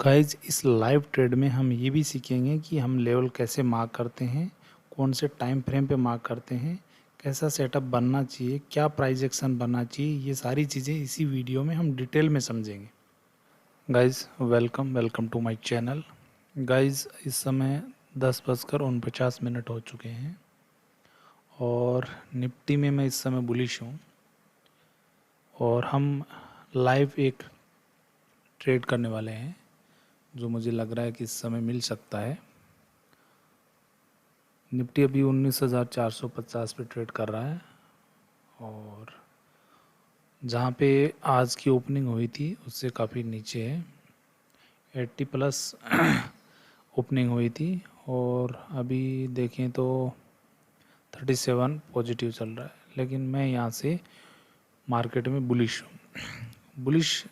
Guys इस live trade में हम ये भी सीखेंगे कि हम लेवल कैसे मार्क करते हैं, कौन से टाइम फ्रेम पे मार्क करते हैं, कैसा सेटअप बनना चाहिए, क्या प्राइस एक्शन बनना चाहिए। ये सारी चीज़ें इसी वीडियो में हम डिटेल में समझेंगे। Guys welcome to my channel. Guys इस समय 10:49 हो चुके हैं और निफ्टी में मैं इस समय बुलिश हूँ और हम लाइव एक ट्रेड करने वाले हैं जो मुझे लग रहा है कि इस समय मिल सकता है। निफ्टी अभी 19,450 पे ट्रेड कर रहा है और जहाँ पे आज की ओपनिंग हुई थी उससे काफ़ी नीचे है। 80 प्लस ओपनिंग हुई थी और अभी देखें तो 37 पॉजिटिव चल रहा है, लेकिन मैं यहाँ से मार्केट में बुलिश हूँ। बुलिश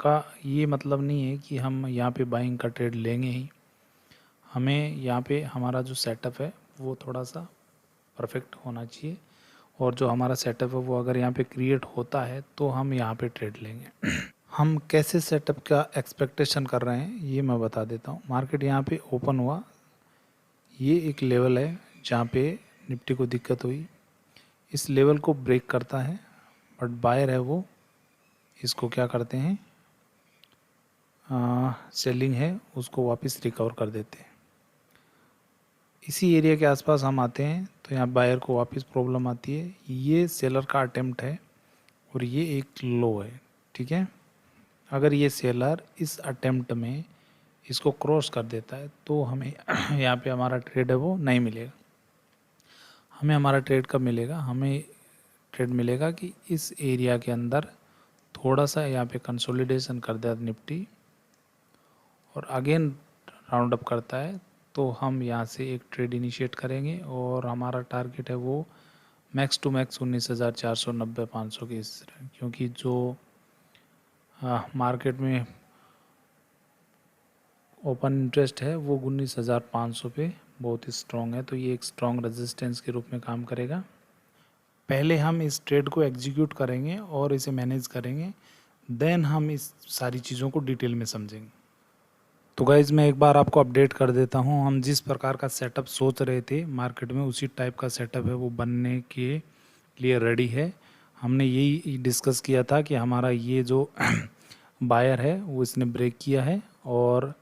का ये मतलब नहीं है कि हम यहाँ पे बाइंग का ट्रेड लेंगे ही। हमें यहाँ पे हमारा जो सेटअप है वो थोड़ा सा परफेक्ट होना चाहिए और जो हमारा सेटअप है वो अगर यहाँ पे क्रिएट होता है तो हम यहाँ पे ट्रेड लेंगे। हम कैसे सेटअप का एक्सपेक्टेशन कर रहे हैं ये मैं बता देता हूँ। मार्केट यहाँ पे ओपन हुआ, ये एक लेवल है जहाँ पे निफ्टी को दिक्कत हुई। इस लेवल को ब्रेक करता है बट बायर है वो इसको क्या करते हैं, सेलिंग है उसको वापस रिकवर कर देते हैं। इसी एरिया के आसपास हम आते हैं तो यहाँ बायर को वापस प्रॉब्लम आती है। ये सेलर का अटेम्प्ट है और ये एक लो है, ठीक है। अगर ये सेलर इस अटेम्प्ट में इसको क्रॉस कर देता है तो हमें यहाँ पे हमारा ट्रेड है वो नहीं मिलेगा। हमें हमारा ट्रेड कब मिलेगा? हमें ट्रेड मिलेगा कि इस एरिया के अंदर थोड़ा सा यहाँ पे कंसोलिडेशन कर दिया निफ्टी और अगेन राउंड अप करता है तो हम यहाँ से एक ट्रेड इनिशिएट करेंगे और हमारा टारगेट है वो मैक्स टू मैक्स 19,490-500 के इस, क्योंकि जो मार्केट में ओपन इंटरेस्ट है वो 19,500 पे बहुत ही स्ट्रॉन्ग है, तो ये एक स्ट्रॉन्ग रेजिस्टेंस के रूप में काम करेगा। पहले हम इस ट्रेड को एग्जीक्यूट करेंगे और इसे मैनेज करेंगे, देन हम इस सारी चीज़ों को डिटेल में समझेंगे। तो गाइज़ मैं एक बार आपको अपडेट कर देता हूँ, हम जिस प्रकार का सेटअप सोच रहे थे मार्केट में उसी टाइप का सेटअप है वो बनने के लिए रेडी है। हमने यही डिस्कस किया था कि हमारा ये जो बायर है वो इसने ब्रेक किया है और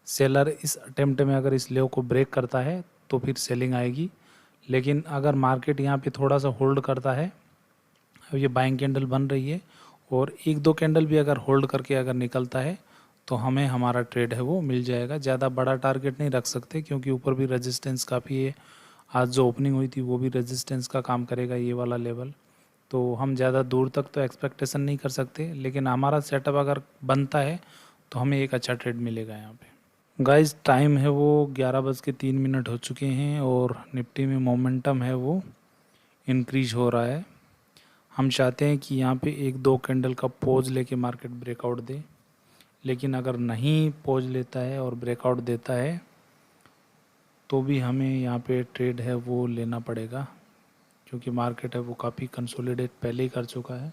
सेलर इस अटेम्प्ट में अगर इस लेव को ब्रेक करता है तो फिर सेलिंग आएगी। लेकिन अगर मार्केट यहाँ पे थोड़ा सा होल्ड करता है, अब ये बाइंग कैंडल बन रही है और एक दो कैंडल भी अगर होल्ड करके अगर निकलता है तो हमें हमारा ट्रेड है वो मिल जाएगा। ज़्यादा बड़ा टारगेट नहीं रख सकते क्योंकि ऊपर भी रेजिस्टेंस काफ़ी है। आज जो ओपनिंग हुई थी वो भी रेजिस्टेंस का काम करेगा ये वाला लेवल, तो हम ज़्यादा दूर तक तो एक्सपेक्टेशन नहीं कर सकते। लेकिन हमारा सेटअप अगर बनता है तो हमें एक अच्छा ट्रेड मिलेगा यहाँ पे। गाइस टाइम है वो 11:03 हो चुके हैं और निफ्टी में मोमेंटम है वो इंक्रीज हो रहा है। हम चाहते हैं कि यहाँ पे एक दो कैंडल का पोज लेके मार्केट ब्रेकआउट दे, लेकिन अगर नहीं पोज लेता है और ब्रेकआउट देता है तो भी हमें यहाँ पे ट्रेड है वो लेना पड़ेगा क्योंकि मार्केट है वो काफ़ी कंसोलिडेट पहले ही कर चुका है।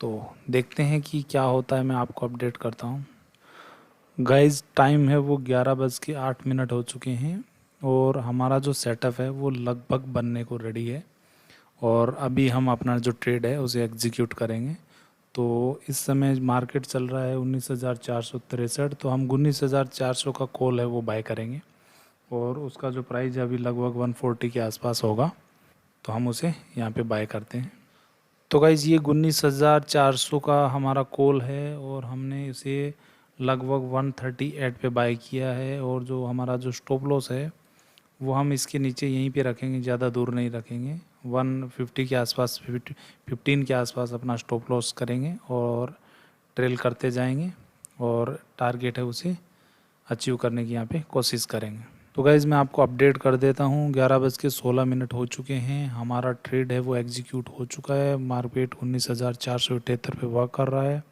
तो देखते हैं कि क्या होता है, मैं आपको अपडेट करता हूँ। गाइस टाइम है वो 11:08 हो चुके हैं और हमारा जो सेटअप है वो लगभग बनने को रेडी है और अभी हम अपना जो ट्रेड है उसे एग्जीक्यूट करेंगे। तो इस समय मार्केट चल रहा है 19,463, तो हम 19,400 का कॉल है वो बाय करेंगे और उसका जो प्राइस है अभी लगभग 140 के आसपास होगा, तो हम उसे यहाँ पे बाय करते हैं। तो गाइज़ ये 19,400 का हमारा कॉल है और हमने इसे लगभग 138 पे बाय किया है और जो हमारा जो स्टॉप लॉस है वो हम इसके नीचे यहीं पे रखेंगे, ज़्यादा दूर नहीं रखेंगे। 150 के आसपास 15 के आसपास अपना स्टॉप लॉस करेंगे और ट्रेल करते जाएंगे और टारगेट है उसे अचीव करने की यहाँ पे कोशिश करेंगे। तो गाइज़ मैं आपको अपडेट कर देता हूँ, 11:16 हो चुके हैं। हमारा ट्रेड है वो एग्जीक्यूट हो चुका है। मार्केट 19,478 पे वर्क कर रहा है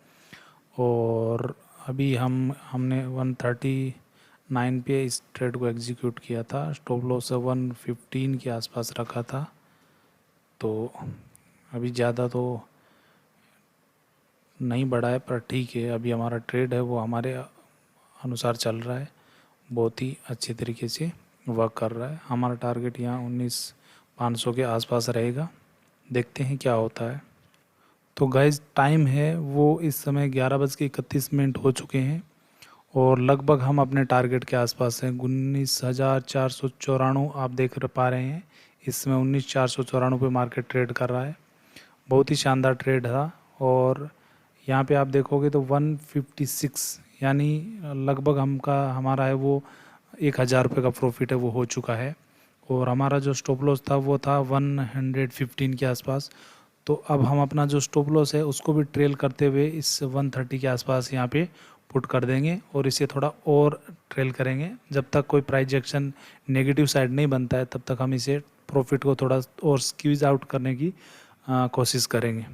और अभी हमने 139 पे इस ट्रेड को एग्जीक्यूट किया था। स्टॉप लॉस 115 के आसपास रखा था, तो अभी ज़्यादा तो नहीं बढ़ा है, पर ठीक है, अभी हमारा ट्रेड है वो हमारे अनुसार चल रहा है, बहुत ही अच्छे तरीके से वर्क कर रहा है। हमारा टारगेट यहाँ 19,500 के आसपास रहेगा, देखते हैं क्या होता है। तो गाइज टाइम है वो इस समय 11:31 हो चुके हैं और लगभग हम अपने टारगेट के आसपास हैं। 19,494 आप देख पा रहे हैं, इस समय 19,494 पे मार्केट ट्रेड कर रहा है। बहुत ही शानदार ट्रेड था। और यहाँ पे आप देखोगे तो 156 यानी लगभग हमारा है वो 1,000 रुपये का प्रॉफिट है वो हो चुका है। और हमारा जो स्टॉप लॉस था वो था 115 के आसपास। तो अब हम अपना जो स्टॉप लॉस है उसको भी ट्रेल करते हुए इस 130 के आसपास यहाँ पे पुट कर देंगे और इसे थोड़ा और ट्रेल करेंगे। जब तक कोई प्राइस एक्शन नेगेटिव साइड नहीं बनता है तब तक हम इसे प्रॉफिट को थोड़ा और स्क्वीज आउट करने की कोशिश करेंगे।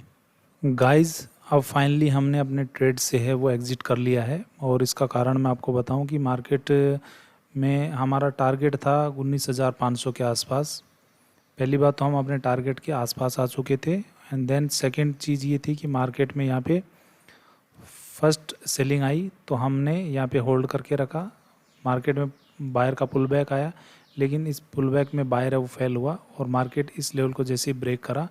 गाइस अब फाइनली हमने अपने ट्रेड से है वो एग्ज़िट कर लिया है और इसका कारण मैं आपको बताऊं कि मार्केट में हमारा टारगेट था 19,500 के आसपास। पहली बात तो हम अपने टारगेट के आसपास आ चुके थे एंड देन सेकंड चीज़ ये थी कि मार्केट में यहाँ पे फर्स्ट सेलिंग आई तो हमने यहाँ पे होल्ड करके रखा। मार्केट में बायर का पुल बैक आया, लेकिन इस पुल बैक में बायर है वो फेल हुआ और मार्केट इस लेवल को जैसे ही ब्रेक करा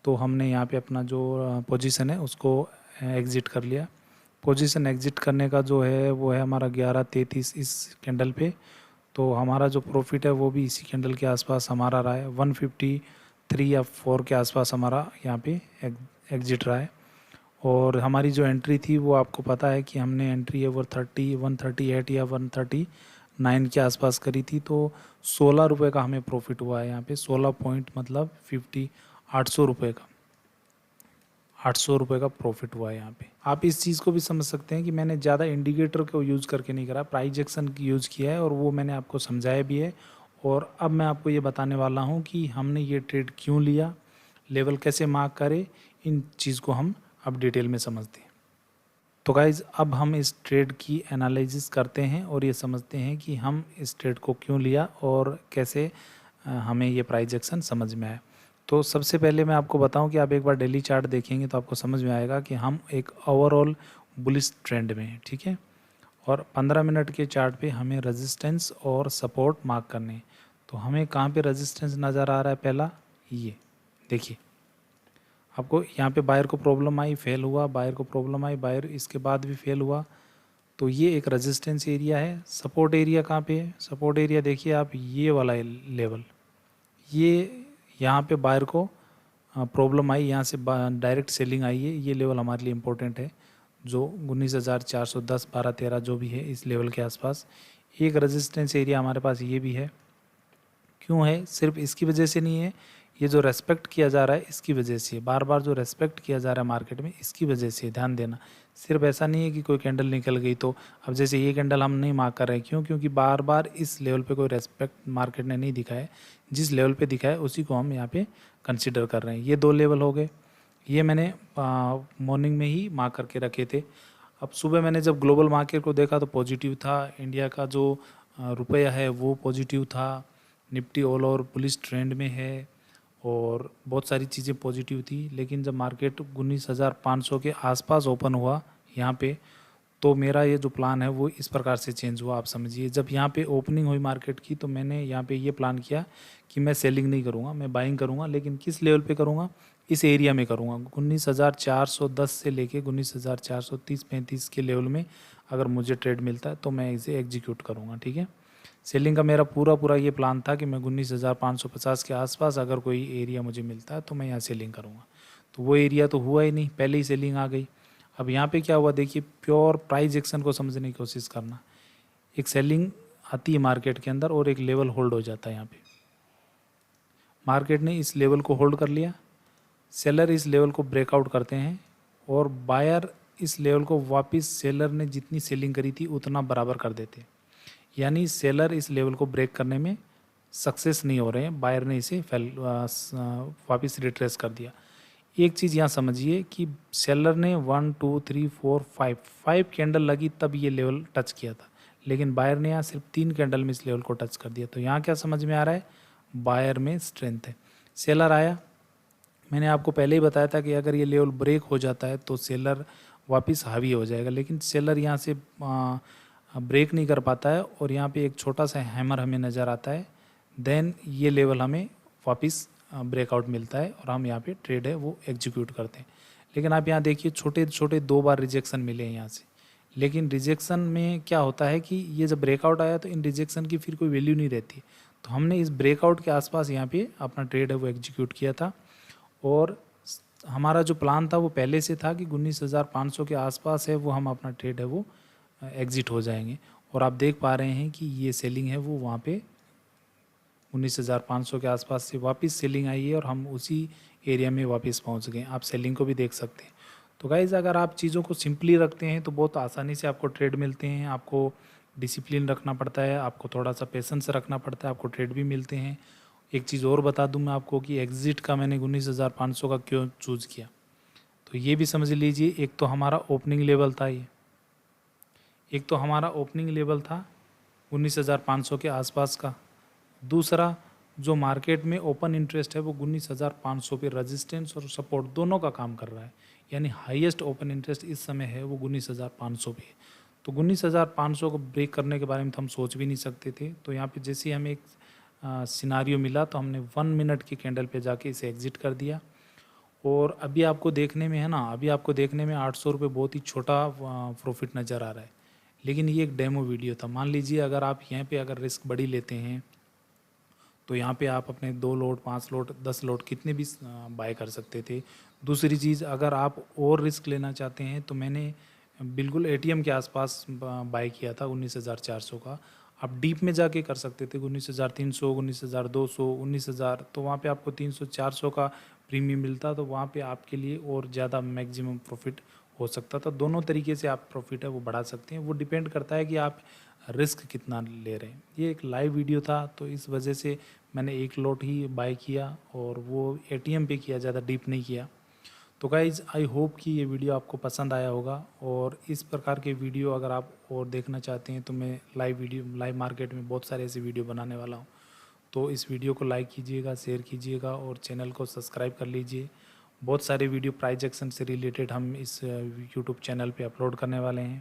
तो हमने यहाँ पे अपना जो पोजीशन है उसको एग्ज़िट कर लिया। पोजीशन एग्ज़िट करने का जो है वो है हमारा 11:33 इस कैंडल पे। तो हमारा जो प्रॉफिट है वो भी इसी कैंडल के आसपास हमारा रहा है, 153 या 4 के आसपास हमारा यहाँ पे एग्ज़िट रहा है। और हमारी जो एंट्री थी वो आपको पता है कि हमने एंट्री है वो 138 या 139 के आसपास करी थी। तो 16 रुपये का हमें प्रॉफिट हुआ है यहाँ पे, 16 पॉइंट मतलब 800 रुपये का 800 रुपये का प्रॉफिट हुआ है यहाँ पे। आप इस चीज़ को भी समझ सकते हैं कि मैंने ज़्यादा इंडिकेटर को यूज़ करके नहीं करा, प्राइस एक्शन की यूज़ किया है और वो मैंने आपको समझाया भी है। और अब मैं आपको ये बताने वाला हूँ कि हमने ये ट्रेड क्यों लिया, लेवल कैसे मार्क करे, इन चीज़ को हम अब डिटेल में समझते हैं। तो गाइज़ अब हम इस ट्रेड की एनालिसिस करते हैं और ये समझते हैं कि हम इस ट्रेड को क्यों लिया और कैसे हमें ये प्राइस एक्शन समझ में आया। तो सबसे पहले मैं आपको बताऊं कि आप एक बार डेली चार्ट देखेंगे तो आपको समझ में आएगा कि हम एक ओवरऑल बुलिश ट्रेंड में हैं, ठीक है। और 15 मिनट के चार्ट पे हमें रेजिस्टेंस और सपोर्ट मार्क करने हैं। तो हमें कहाँ पे रेजिस्टेंस नज़र आ रहा है, पहला ये देखिए, आपको यहाँ पे बायर को प्रॉब्लम आई, फेल हुआ, बायर को प्रॉब्लम आई, बायर इसके बाद भी फेल हुआ। तो ये एक रेजिस्टेंस एरिया है। सपोर्ट एरिया कहाँ पे है, सपोर्ट एरिया देखिए आप, ये वाला लेवल, ये यहाँ पे बायर को प्रॉब्लम आई, यहाँ से डायरेक्ट सेलिंग आई है। ये लेवल हमारे लिए इम्पोर्टेंट है, जो 19,410 12 13 जो भी है इस लेवल के आसपास। एक रेजिस्टेंस एरिया हमारे पास ये भी है। क्यों है, सिर्फ इसकी वजह से नहीं है, ये जो रेस्पेक्ट किया जा रहा है इसकी वजह से, बार बार जो रेस्पेक्ट किया जा रहा है मार्केट में इसकी वजह से, ध्यान देना। सिर्फ ऐसा नहीं है कि कोई कैंडल निकल गई तो अब जैसे ये कैंडल हम नहीं मार्क कर रहे हैं, क्यों, क्योंकि बार बार इस लेवल पे कोई रेस्पेक्ट मार्केट ने नहीं दिखाया है। जिस लेवल पे दिखाया उसी को हम यहाँ पे कंसिडर कर रहे हैं। ये 2 लेवल हो गए, ये मैंने मॉर्निंग में ही मार्क करके रखे थे। अब सुबह मैंने जब ग्लोबल मार्केट को देखा तो पॉजिटिव था, इंडिया का जो रुपया है वो पॉजिटिव था, Nifty all over police trend में है और बहुत सारी चीज़ें पॉजिटिव थी। लेकिन जब मार्केट 19,500 के आसपास ओपन हुआ यहाँ पे, तो मेरा ये जो प्लान है वो इस प्रकार से चेंज हुआ। आप समझिए, जब यहाँ पे ओपनिंग हुई मार्केट की तो मैंने यहाँ पे ये प्लान किया कि मैं सेलिंग नहीं करूँगा, मैं बाइंग करूँगा। लेकिन किस लेवल पे करूँगा, इस एरिया में करूँगा, 19,410 से लेके 19,430-35 के लेवल में अगर मुझे ट्रेड मिलता है तो मैं इसे एग्जीक्यूट करूँगा, ठीक है। सेलिंग का मेरा पूरा ये प्लान था कि मैं 19,550 के आसपास अगर कोई एरिया मुझे मिलता है तो मैं यहाँ सेलिंग करूँगा। तो वो एरिया तो हुआ ही नहीं, पहले ही सेलिंग आ गई। अब यहाँ पे क्या हुआ देखिए, प्योर प्राइस एक्शन को समझने की कोशिश करना। एक सेलिंग आती है मार्केट के अंदर और एक लेवल होल्ड हो जाता है। यहाँ पे मार्केट ने इस लेवल को होल्ड कर लिया, सेलर इस लेवल को ब्रेकआउट करते हैं और बायर इस लेवल को वापस सेलर ने जितनी सेलिंग करी थी उतना बराबर कर देते हैं। यानी सेलर इस लेवल को ब्रेक करने में सक्सेस नहीं हो रहे हैं, बायर ने इसे वापस रिट्रेस कर दिया। एक चीज़ यहाँ समझिए कि सेलर ने 1 2 3 4 5 कैंडल लगी तब ये लेवल टच किया था, लेकिन बायर ने यहाँ सिर्फ 3 कैंडल में इस लेवल को टच कर दिया। तो यहाँ क्या समझ में आ रहा है, बायर में स्ट्रेंथ है। सेलर आया, मैंने आपको पहले ही बताया था कि अगर ये लेवल ब्रेक हो जाता है तो सेलर वापस हावी हो जाएगा, लेकिन सेलर यहाँ से ब्रेक नहीं कर पाता है और यहाँ पे एक छोटा सा हैमर हमें नज़र आता है, देन ये लेवल हमें वापस ब्रेकआउट मिलता है और हम यहाँ पे ट्रेड है वो एग्जीक्यूट करते हैं। लेकिन आप यहाँ देखिए छोटे छोटे 2 बार रिजेक्शन मिले हैं यहाँ से, लेकिन रिजेक्शन में क्या होता है कि ये जब ब्रेकआउट आया तो इन रिजेक्शन की फिर कोई वैल्यू नहीं रहती। तो हमने इस ब्रेकआउट के आसपास यहाँ पे अपना ट्रेड है वो एग्जीक्यूट किया था और हमारा जो प्लान था वो पहले से था कि 19,500 के आसपास है वो हम अपना ट्रेड है वो एग्जिट हो जाएंगे। और आप देख पा रहे हैं कि ये सेलिंग है वो वहाँ पे 19,500 के आसपास से वापस सेलिंग आई है और हम उसी एरिया में वापस पहुँच गए। आप सेलिंग को भी देख सकते हैं। तो गाइज़ अगर आप चीज़ों को सिंपली रखते हैं तो बहुत आसानी से आपको ट्रेड मिलते हैं। आपको डिसिप्लिन रखना पड़ता है, आपको थोड़ा सा पेशेंस रखना पड़ता है, आपको ट्रेड भी मिलते हैं। एक चीज़ और बता दूं मैं आपको कि एग्ज़िट का मैंने 19,500 का क्यों चूज़ किया, तो ये भी समझ लीजिए। एक तो हमारा ओपनिंग लेवल था ये, एक तो हमारा ओपनिंग लेवल था 19,500 के आसपास का। दूसरा जो मार्केट में ओपन इंटरेस्ट है वो 19,500 पे रजिस्टेंस और सपोर्ट दोनों का काम कर रहा है, यानी हाईएस्ट ओपन इंटरेस्ट इस समय है वो 19,500 पे। तो 19,500 को ब्रेक करने के बारे में तो हम सोच भी नहीं सकते थे। तो यहाँ पे जैसे ही हमें एक सिनारियो मिला तो हमने 1 मिनट की कैंडल पे जाके इसे एग्जिट कर दिया। और अभी आपको देखने में है ना, अभी आपको देखने में 800 रुपये बहुत ही छोटा प्रॉफिट नज़र आ रहा है, लेकिन ये एक डेमो वीडियो था। मान लीजिए अगर आप यहाँ पे अगर रिस्क बड़ी लेते हैं तो यहाँ पे आप अपने 2 लोट 5 लोट 10 लोट कितने भी बाय कर सकते थे। दूसरी चीज़, अगर आप और रिस्क लेना चाहते हैं तो मैंने बिल्कुल एटीएम के आसपास बाय किया था 19,400 का। आप डीप में जाके कर सकते थे 19,300 19,200 19,000, तो वहाँ पे आपको 300-400 का प्रीमियम मिलता, तो वहाँ पे आपके लिए और ज़्यादा मैक्सिमम प्रॉफिट हो सकता था। दोनों तरीके से आप प्रॉफिट है वो बढ़ा सकते हैं, वो डिपेंड करता है कि आप रिस्क कितना ले रहे हैं। ये एक लाइव वीडियो था तो इस वजह से मैंने एक लॉट ही बाय किया और वो एटीएम पे किया, ज़्यादा डीप नहीं किया। तो गाइज़ आई होप कि ये वीडियो आपको पसंद आया होगा और इस प्रकार के वीडियो अगर आप और देखना चाहते हैं तो मैं लाइव मार्केट में बहुत सारे ऐसे वीडियो बनाने वाला हूँ। तो इस वीडियो को लाइक कीजिएगा, शेयर कीजिएगा और चैनल को सब्सक्राइब कर लीजिए। बहुत सारे वीडियो प्राइस एक्शन से रिलेटेड हम इस यूट्यूब चैनल पे अपलोड करने वाले हैं।